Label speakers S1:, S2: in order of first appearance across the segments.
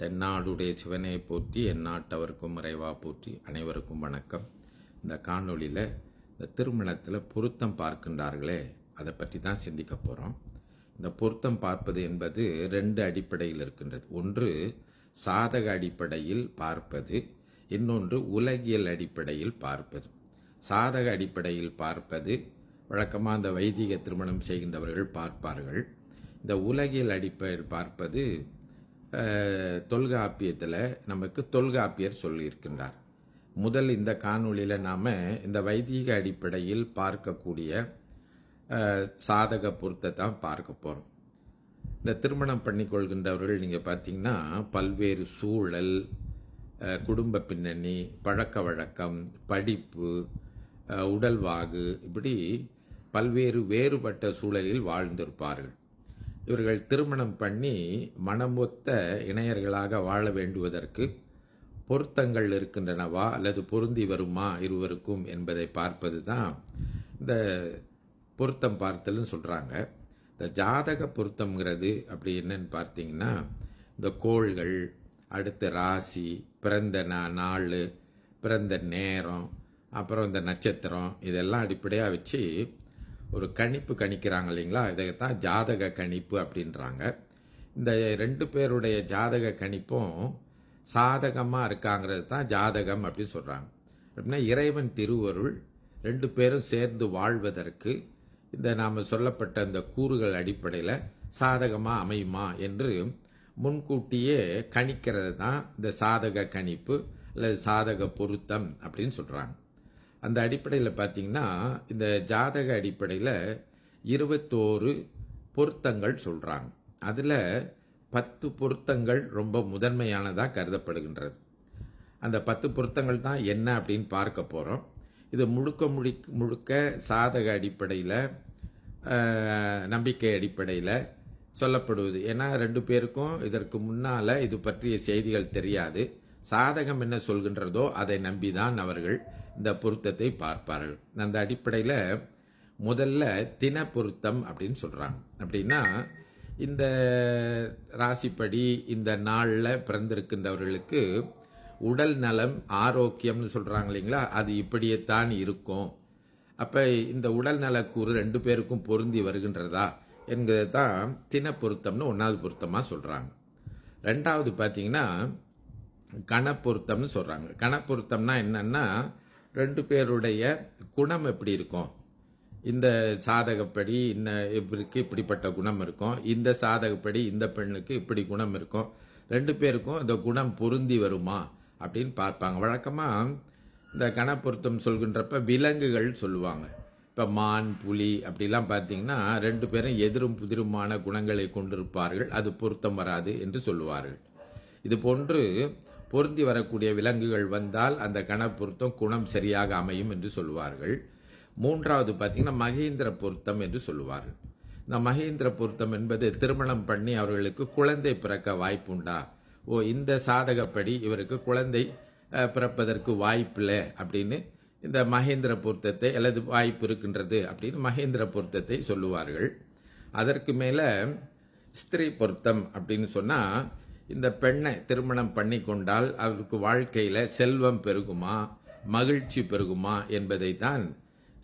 S1: தென்னாடுடைய சிவனை போற்றி எந்நாட்டவர்க்கும் இறைவா போற்றி. அனைவருக்கும் வணக்கம். இந்த காணொளியில் இந்த திருமணத்தில் பொருத்தம் பார்க்கின்றார்களே அதை பற்றி தான் சிந்திக்க போகிறோம். இந்த பொருத்தம் பார்ப்பது என்பது ரெண்டு அடிப்படையில் இருக்கின்றது. ஒன்று சாதக அடிப்படையில் பார்ப்பது, இன்னொன்று உலகியல் அடிப்படையில் பார்ப்பது. சாதக அடிப்படையில் பார்ப்பது வழக்கமாக அந்த வைதிக திருமணம் செய்கின்றவர்கள் பார்ப்பார்கள். இந்த உலகியல் அடிப்படையில் பார்ப்பது தொல்காப்பியத்தில் நமக்கு தொல்காப்பியர் சொல்லியிருக்கின்றார். முதல் இந்த காணொளியில் நாம் இந்த வைதீக அடிப்படையில் பார்க்கக்கூடிய சாதக பொருத்தத்தை தான் பார்க்க போகிறோம். இந்த திருமணம் பண்ணிக்கொள்கின்றவர்கள் நீங்கள் பார்த்தீங்கன்னா பல்வேறு சூழல், குடும்ப பின்னணி, பழக்க வழக்கம், படிப்பு, உடல்வாகு, இப்படி பல்வேறு வேறுபட்ட சூழலில் வாழ்ந்திருப்பார்கள். இவர்கள் திருமணம் பண்ணி மனமொத்த இணையர்களாக வாழ வேண்டுவதற்கு பொருத்தங்கள் இருக்கின்றனவா அல்லது பொருந்தி வருமா இருவருக்கும் என்பதை பார்ப்பது தான் இந்த பொருத்தம் பார்த்தல்னு சொல்கிறாங்க. இந்த ஜாதக பொருத்தம்ங்கிறது அப்படி என்னன்னு பார்த்தீங்கன்னா, இந்த கோள்கள், அடுத்த ராசி, பிறந்த நாள், பிறந்த நேரம், அப்புறம் இந்த நட்சத்திரம், இதெல்லாம் அடிப்படையாக வச்சு ஒரு கணிப்பு கணிக்கிறாங்க இல்லைங்களா, இதைத்தான் ஜாதக கணிப்பு அப்படின்றாங்க. இந்த ரெண்டு பேருடைய ஜாதக கணிப்பும் சாதகமாக இருக்காங்கிறது தான் ஜாதகம் அப்படின்னு சொல்கிறாங்க. அப்படின்னா இறைவன் திருவருள் ரெண்டு பேரும் சேர்ந்து வாழ்வதற்கு இந்த நாம் சொல்லப்பட்ட இந்த கூறுகள் அடிப்படையில் சாதகமாக அமையுமா என்று முன்கூட்டியே கணிக்கிறது தான் இந்த சாதக கணிப்பு அல்லது சாதக பொருத்தம் அப்படின்னு சொல்கிறாங்க. அந்த அடிப்படையில் பார்த்திங்கன்னா இந்த ஜாதக அடிப்படையில் 21 பொருத்தங்கள் சொல்கிறாங்க. அதில் 10 பொருத்தங்கள் ரொம்ப முதன்மையானதாக கருதப்படுகின்றது. அந்த 10 பொருத்தங்கள் தான் என்ன அப்படின்னு பார்க்க போகிறோம். இது முழுக்க சாதக அடிப்படையில், நம்பிக்கை அடிப்படையில் சொல்லப்படுவது. ஏன்னா ரெண்டு பேருக்கும் இதற்கு முன்னால் இது பற்றிய செய்திகள் தெரியாது. சாதகம் என்ன சொல்கின்றதோ அதை நம்பி தான் அவர்கள் இந்த பொருத்தத்தை பார்ப்பார்கள். அந்த அடிப்படையில் முதல்ல தின பொருத்தம் அப்படின்னு சொல்கிறாங்க. அப்படின்னா இந்த ராசிப்படி இந்த நாளில் பிறந்திருக்கின்றவர்களுக்கு உடல் நலம், ஆரோக்கியம்னு சொல்கிறாங்க இல்லைங்களா, அது இப்படியே தான் இருக்கும். அப்போ இந்த உடல் நலக்கூறு ரெண்டு பேருக்கும் பொருந்தி வருகின்றதா என்கிறது தான் தின பொருத்தம்னு 1வது பொருத்தமாக சொல்கிறாங்க. ரெண்டாவது பார்த்தீங்கன்னா கணப்பொருத்தம்னு சொல்கிறாங்க. கணப்பொருத்தம்னா என்னன்னா ரெண்டு பேருடைய குணம் எப்படி இருக்கும். இந்த சாதகப்படி இவருக்கு இப்படிப்பட்ட குணம் இருக்கும், இந்த சாதகப்படி இந்த பெண்ணுக்கு இப்படி குணம் இருக்கும், ரெண்டு பேருக்கும் இந்த குணம் பொருந்தி வருமா அப்படின்னு பார்ப்பாங்க. வழக்கமாக இந்த கணப்பொருத்தம் சொல்கின்றப்ப விலங்குகள் சொல்லுவாங்க. இப்போ மான், புலி அப்படிலாம் பார்த்தீங்கன்னா ரெண்டு பேரும் எதிரும் புதிருமான குணங்களை கொண்டிருப்பார்கள், அது பொருத்தம் வராது என்று சொல்லுவார்கள். இது போன்று பொருந்தி வரக்கூடிய விலங்குகள் வந்தால் அந்த கணப்பொருத்தம் குணம் சரியாக அமையும் என்று சொல்லுவார்கள். மூன்றாவது பார்த்தீங்கன்னா மகேந்திர பொருத்தம் என்று சொல்லுவார்கள். இந்த மகேந்திர பொருத்தம் என்பது திருமணம் பண்ணி அவர்களுக்கு குழந்தை பிறக்க வாய்ப்புண்டா, இந்த சாதகப்படி இவருக்கு குழந்தை பிறப்பதற்கு வாய்ப்பில்லை அப்படின்னு இந்த மகேந்திர பொருத்தத்தை, அல்லது வாய்ப்பு இருக்கின்றது அப்படின்னு மகேந்திர பொருத்தத்தை சொல்லுவார்கள். அதற்கு மேலே ஸ்திரீ பொருத்தம் அப்படின்னு சொன்னால், இந்த பெண்ணை திருமணம் பண்ணி கொண்டால் அவருக்கு வாழ்க்கையில் செல்வம் பெருகுமா, மகிழ்ச்சி பெருகுமா என்பதை தான்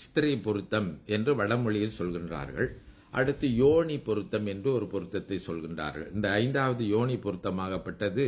S1: ஸ்திரீ பொருத்தம் என்று வடமொழியில் சொல்கின்றார்கள். அடுத்து யோனி பொருத்தம் என்று ஒரு பொருத்தத்தை சொல்கின்றார்கள். இந்த 5வது யோனி பொருத்தமாகப்பட்டது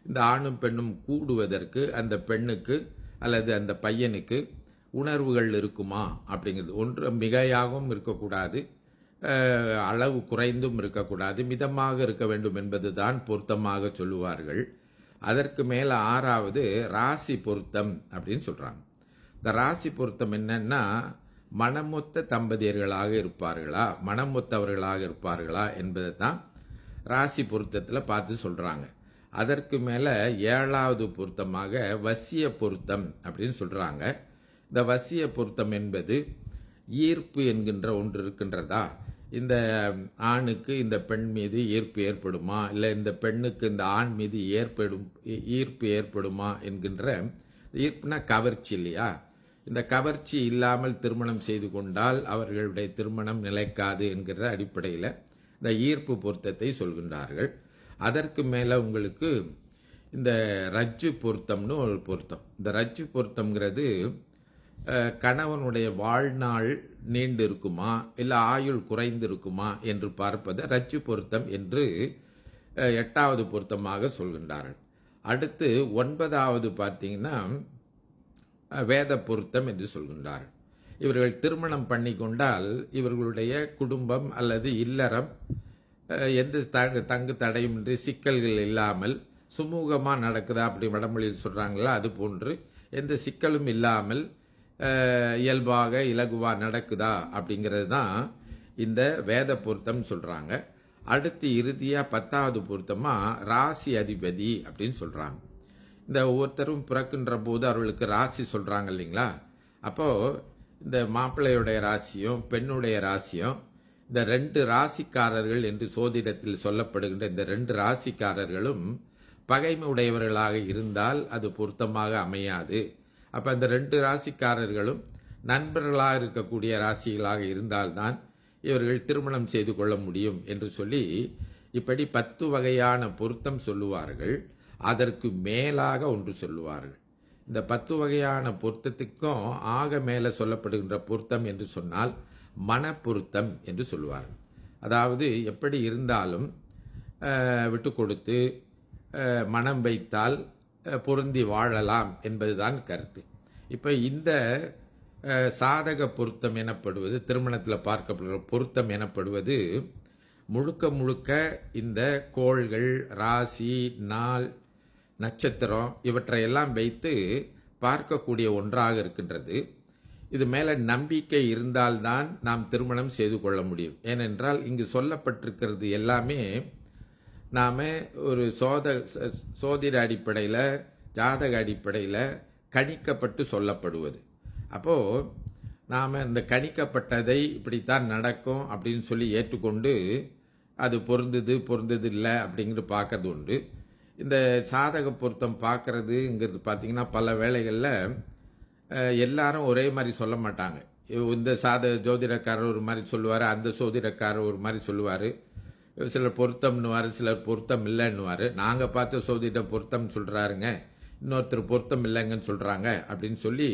S1: இந்த ஆணும் பெண்ணும் கூடுவதற்கு அந்த பெண்ணுக்கு அல்லது அந்த பையனுக்கு உணர்வுகள் இருக்குமா அப்படிங்கிறது. ஒன்று மிகையாகவும் இருக்கக்கூடாது, அளவு குறைந்தும் இருக்கக்கூடாது, மிதமாக இருக்க வேண்டும் என்பது தான் பொருத்தமாக சொல்லுவார்கள். அதற்கு மேலே 6வது ராசி பொருத்தம் அப்படின்னு சொல்கிறாங்க. இந்த ராசி பொருத்தம் என்னன்னா மனமொத்த தம்பதியர்களாக இருப்பார்களா, மனமொத்தவர்களாக இருப்பார்களா என்பதை தான் ராசி பொருத்தத்தில் பார்த்து சொல்கிறாங்க. அதற்கு மேலே 7வது பொருத்தமாக வசிய பொருத்தம் அப்படின்னு சொல்கிறாங்க. இந்த வசிய பொருத்தம் என்பது ஈர்ப்பு என்கின்ற ஒன்று இருக்கின்றதா, இந்த ஆணுக்கு இந்த பெண் மீது ஈர்ப்பு ஏற்படுமா, இல்லை இந்த பெண்ணுக்கு இந்த ஆண் மீது ஈர்ப்பு ஏற்படுமா என்கின்ற, ஈர்ப்புனா கவர்ச்சி இல்லையா, இந்த கவர்ச்சி இல்லாமல் திருமணம் செய்து கொண்டால் அவர்களுடைய திருமணம் நிலைக்காது என்கிற அடிப்படையில் இந்த ஈர்ப்பு பொருத்தத்தை சொல்கின்றார்கள். அதற்கு மேலே உங்களுக்கு இந்த ரஜ்ஜு பொருத்தம்னு ஒரு பொருத்தம். இந்த ரஜ்ஜு பொருத்தம்ங்கிறது கணவனுடைய வாழ்நாள் நீண்டு இருக்குமா இல்லை ஆயுள் குறைந்து இருக்குமா என்று பார்ப்பது ரஜ்ஜு பொருத்தம் என்று 8வது பொருத்தமாக சொல்கின்றார்கள். அடுத்து 9வது பார்த்தீங்கன்னா வேத பொருத்தம் என்று சொல்கின்றார்கள். இவர்கள் திருமணம் பண்ணி கொண்டால் இவர்களுடைய குடும்பம் அல்லது இல்லறம் எந்த தங்கு தடையுமின்றி சிக்கல்கள் இல்லாமல் சுமூகமாக நடக்குதா, அப்படி வடமொழியில் சொல்கிறாங்களா, அது போன்று எந்த சிக்கலும் இல்லாமல் இயல்பாக இலகுவாக நடக்குதா அப்படிங்கிறது தான் இந்த வேத பொருத்தம் சொல்கிறாங்க. அடுத்து இறுதியாக 10வது பொருத்தமாக ராசி அதிபதி அப்படின்னு சொல்கிறாங்க. இந்த ஒவ்வொருத்தரும் பிறக்கின்ற போது அவர்களுக்கு ராசி சொல்கிறாங்க இல்லைங்களா. அப்போது இந்த மாப்பிள்ளையுடைய ராசியும் பெண்ணுடைய ராசியும் இந்த 2 ராசிக்காரர்கள் என்று சோதிடத்தில் சொல்லப்படுகின்ற இந்த 2 ராசிக்காரர்களும் பகைமை உடையவர்களாக இருந்தால் அது பொருத்தமாக அமையாது. அப்போ இந்த 2 ராசிக்காரர்களும் நண்பர்களாக இருக்கக்கூடிய ராசிகளாக இருந்தால்தான் இவர்கள் திருமணம் செய்து கொள்ள முடியும் என்று சொல்லி இப்படி 10 வகையான பொருத்தம் சொல்லுவார்கள். அதற்கு மேலாக ஒன்று சொல்லுவார்கள். இந்த 10 வகையான பொருத்தத்துக்கும் ஆக மேலே சொல்லப்படுகின்ற பொருத்தம் என்று சொன்னால் மனப்பொருத்தம் என்று சொல்லுவார்கள். அதாவது எப்படி இருந்தாலும் விட்டு கொடுத்து மனம் வைத்தால் பொருந்தி வாழலாம் என்பதுதான் கருத்து. இப்போ இந்த சாதக பொருத்தம் எனப்படுவது, திருமணத்தில் பார்க்கப்படுகிற பொருத்தம் எனப்படுவது முழுக்க முழுக்க இந்த கோள்கள், ராசி, நாள், நட்சத்திரம் இவற்றையெல்லாம் வைத்து பார்க்கக்கூடிய ஒன்றாக இருக்கின்றது. இது மேலே நம்பிக்கை இருந்தால்தான் நாம் திருமணம் செய்து கொள்ள முடியும். ஏனென்றால் இங்கு சொல்லப்பட்டிருக்கிறது எல்லாமே நாம் ஒரு சோதிட அடிப்படையில், ஜாதக அடிப்படையில் கணிக்கப்பட்டு சொல்லப்படுவது. அப்போது நாம் இந்த கணிக்கப்பட்டதை இப்படித்தான் நடக்கும் அப்படின்னு சொல்லி ஏற்றுக்கொண்டு அது பொருந்தது இல்லை அப்படிங்கிறது பார்க்கறது உண்டு. இந்த சாதக பொருத்தம் பார்க்கறதுங்கிறது பார்த்திங்கன்னா பல வேளைகளில் எல்லாரும் ஒரே மாதிரி சொல்ல மாட்டாங்க. இந்த ஜோதிடக்காரர் ஒரு மாதிரி சொல்லுவார், அந்த சோதிடக்காரர் ஒரு மாதிரி சொல்லுவார். சிலர் பொருத்தம்னுவார், சிலர் பொருத்தம் இல்லைன்னுவார். நாங்கள் பார்த்து சோதிடம் பொருத்தம் சொல்கிறாருங்க, இன்னொருத்தர் பொருத்தம் இல்லைங்கன்னு சொல்கிறாங்க அப்படின்னு சொல்லி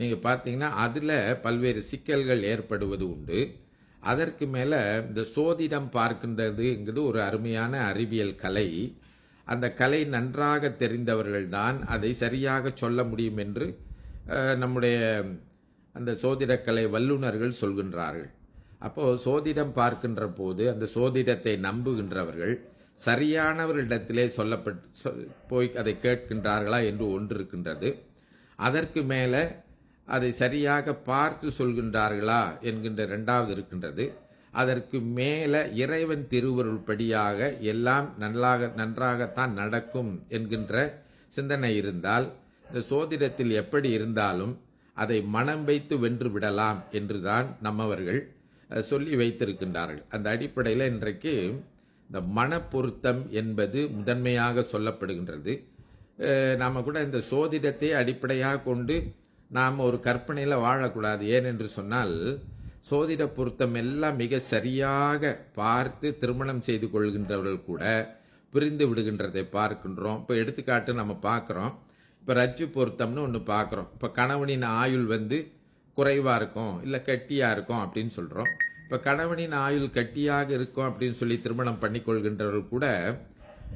S1: நீங்கள் பார்த்தீங்கன்னா அதில் பல்வேறு சிக்கல்கள் ஏற்படுவது உண்டு. அதற்கு மேலே இந்த சோதிடம் பார்க்கின்றதுங்கிறது ஒரு அருமையான அறிவியல் கலை. அந்த கலை நன்றாக தெரிந்தவர்கள்தான் அதை சரியாக சொல்ல முடியும் என்று நம்முடைய அந்த சோதிடக்கலை வல்லுநர்கள் சொல்கின்றார்கள். அப்போது சோதிடம் பார்க்கின்ற போது அந்த சோதிடத்தை நம்புகின்றவர்கள் சரியானவர்களிடத்திலே போய் அதை கேட்கின்றார்களா என்று ஒன்று இருக்கின்றது. அதற்கு மேலே அதை சரியாக பார்த்து சொல்கின்றார்களா என்கின்ற 2வது இருக்கின்றது. அதற்கு மேலே இறைவன் திருவருள் படியாக எல்லாம் நன்றாகத்தான் நடக்கும் என்கின்ற சிந்தனை இருந்தால் இந்த சோதிடத்தில் எப்படி இருந்தாலும் அதை மனம் வைத்து வென்று விடலாம் என்றுதான் நம்மவர்கள் சொல்லி வைத்திருக்கின்றார்கள். அந்த அடிப்படையில் இன்றைக்கு இந்த மனப்பொருத்தம் என்பது முதன்மையாக சொல்லப்படுகின்றது. நாம் கூட இந்த சோதிடத்தை அடிப்படையாக கொண்டு நாம் ஒரு கற்பனையில் வாழக்கூடாது. ஏனென்று சொன்னால் சோதிட பொருத்தம் எல்லாம் மிக சரியாக பார்த்து திருமணம் செய்து கொள்கின்றவர்கள் கூட பிரிந்து விடுகின்றதை பார்க்கின்றோம். இப்போ எடுத்துக்காட்டு நம்ம பார்க்குறோம். இப்போ ரஜ்ஜு பொருத்தம்னு ஒன்று பார்க்குறோம். இப்போ கணவனின் ஆயுள் குறைவாக இருக்கும், இல்லை கட்டியாக இருக்கும் அப்படின்னு சொல்கிறோம். இப்போ கணவனின் ஆயுள் கட்டியாக இருக்கும் அப்படின்னு சொல்லி திருமணம் பண்ணிக்கொள்கின்றவர்கள் கூட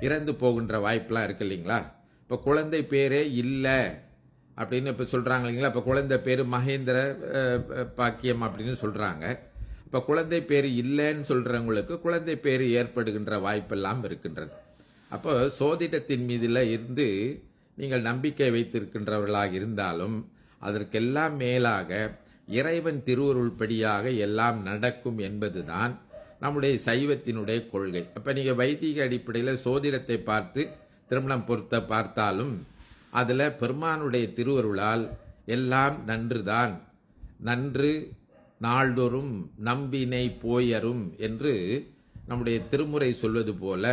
S1: இறந்து போகின்ற வாய்ப்பெலாம் இருக்கு இல்லைங்களா. இப்போ குழந்தை பேரே இல்லை அப்படின்னு இப்போ சொல்கிறாங்க இல்லைங்களா. இப்போ குழந்தை பேர் மகேந்திர பாக்கியம் அப்படின்னு சொல்கிறாங்க. இப்போ குழந்தை பேர் இல்லைன்னு சொல்கிறவங்களுக்கு குழந்தை பேர் ஏற்படுகின்ற வாய்ப்பெல்லாம் இருக்கின்றது. அப்போ சோதிடத்தின் மீதில் இருந்து நீங்கள் நம்பிக்கை வைத்திருக்கின்றவர்களாக இருந்தாலும் அதற்கெல்லாம் மேலாக இறைவன் திருவருள் படியாக எல்லாம் நடக்கும் என்பதுதான் நம்முடைய சைவத்தினுடைய கொள்கை. அப்போ நீங்கள் வைதிக அடிப்படையில் சோதிடத்தை பார்த்து திருமணம் பொருத்த பார்த்தாலும் அதில் பெருமானுடைய திருவருளால் எல்லாம் நன்றுதான், நன்று நாள்தோறும் நம்பினை போயரும் என்று நம்முடைய திருமுறை சொல்வது போல,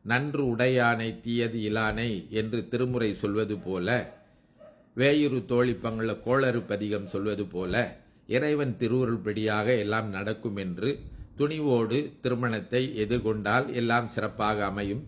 S1: நன்று உடையானை தீயது இலானை என்று திருமுறை சொல்வது போல, வேயுறு தோழிப்பங்களில் கோளறு பதிகம் சொல்வது போல இறைவன் திருவருள் படியாக எல்லாம் நடக்கும் என்று துணிவோடு திருமணத்தை எதிர்கொண்டால் எல்லாம் சிறப்பாக அமையும்.